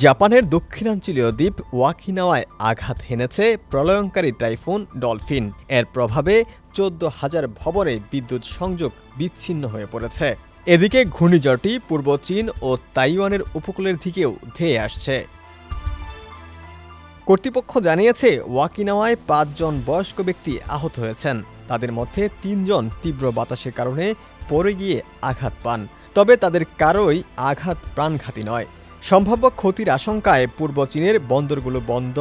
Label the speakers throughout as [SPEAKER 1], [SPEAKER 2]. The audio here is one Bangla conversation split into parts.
[SPEAKER 1] জাপানের দক্ষিণাঞ্চলীয় দ্বীপ ওয়াকিনাওয়ায় আঘাত হেনেছে প্রলয়ঙ্কারী টাইফুন ডলফিন। এর প্রভাবে ১৪,০০০ ভবনে বিদ্যুৎ সংযোগ বিচ্ছিন্ন হয়ে পড়েছে। এদিকে ঘূর্ণিঝড়টি পূর্ব চীন ও তাইওয়ানের উপকূলের দিকেও ধেয়ে আসছে। কর্তৃপক্ষ জানিয়েছে ওয়াকিনাওয়ায় ৫ জন বয়স্ক ব্যক্তি আহত হয়েছেন। তাদের মধ্যে ৩ জন তীব্র বাতাসের কারণে পড়ে গিয়ে আঘাত পান, তবে তাদের কারোই আঘাত প্রাণঘাতী নয়। সম্ভাব্য ক্ষতির আশঙ্কায় পূর্ব চীনের বন্দরগুলো বন্ধ,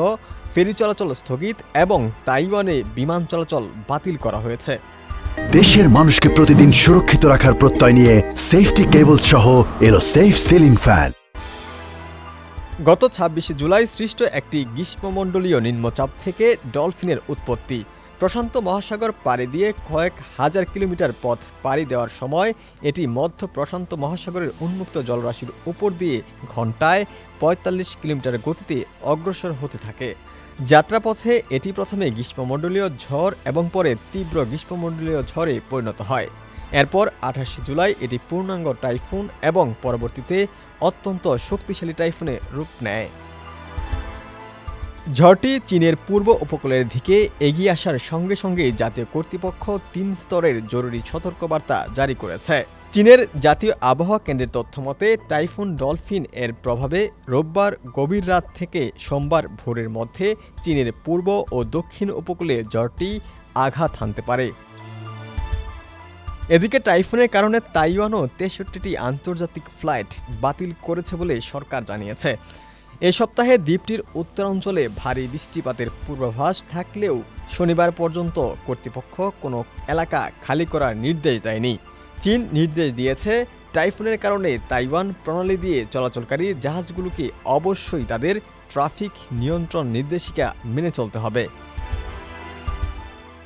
[SPEAKER 1] ফেরি চলাচল স্থগিত এবং তাইওয়ানে বিমান চলাচল বাতিল করা হয়েছে।
[SPEAKER 2] দেশের মানুষকে প্রতিদিন সুরক্ষিত রাখার প্রত্যয় নিয়ে সেফটি কেবলস সহ এলো সেফ সিলিং ফ্যান।
[SPEAKER 1] গত ২৬ জুলাই সৃষ্ট একটি গ্রীষ্মমণ্ডলীয় নিম্নচাপ থেকে ডলফিনের উৎপত্তি। প্রশান্ত মহাসাগর পাড়ি দিয়ে কয়েক হাজার কিলোমিটার পথ পাড়ি দেওয়ার সময় এটি মধ্য প্রশান্ত মহাসাগরের উন্মুক্ত জলরাশির উপর দিয়ে ঘন্টায় ৪৫ কিলোমিটার গতিতে অগ্রসর হতে থাকে। যাত্রাপথে এটি প্রথমে গ্রীষ্মমণ্ডলীয় ঝড় এবং পরে তীব্র গ্রীষ্মমণ্ডলীয় ঝড়ে পরিণত হয়। এরপর ২৮ জুলাই এটি পূর্ণাঙ্গ টাইফুন এবং পরবর্তীতে অত্যন্ত শক্তিশালী টাইফুনে রূপ নেয়। ঝড়টি চীনের পূর্ব উপকূলের দিকে এগিয়ে আসার সঙ্গে সঙ্গেই জাতীয় কর্তৃপক্ষ ৩ স্তরের জরুরি সতর্কবার্তা জারি করেছে। চীনের জাতীয় আবহাওয়া কেন্দ্রের তথ্যমতে টাইফুন ডলফিন এর প্রভাবে রোববার গভীর রাত থেকে সোমবার ভোরের মধ্যে চীনের পূর্ব ও দক্ষিণ উপকূলে ঝড়টি আঘাত হানতে পারে। এদিকে টাইফুনের কারণে তাইওয়ানও ৬৩টি আন্তর্জাতিক ফ্লাইট বাতিল করেছে বলে সরকার জানিয়েছে। এ সপ্তাহে দ্বীপটির উত্তরাঞ্চলে ভারী বৃষ্টিপাতের পূর্বাভাস থাকলেও শনিবার পর্যন্ত কর্তৃপক্ষ কোনো এলাকা খালি করার নির্দেশ দেয়নি। চীন নির্দেশ দিয়েছে টাইফুনের কারণে তাইওয়ান প্রণালী দিয়ে চলাচলকারী জাহাজগুলোকে অবশ্যই তাদের ট্রাফিক নিয়ন্ত্রণ নির্দেশিকা মেনে চলতে হবে।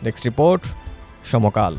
[SPEAKER 1] নেক্সট রিপোর্ট, সমকাল।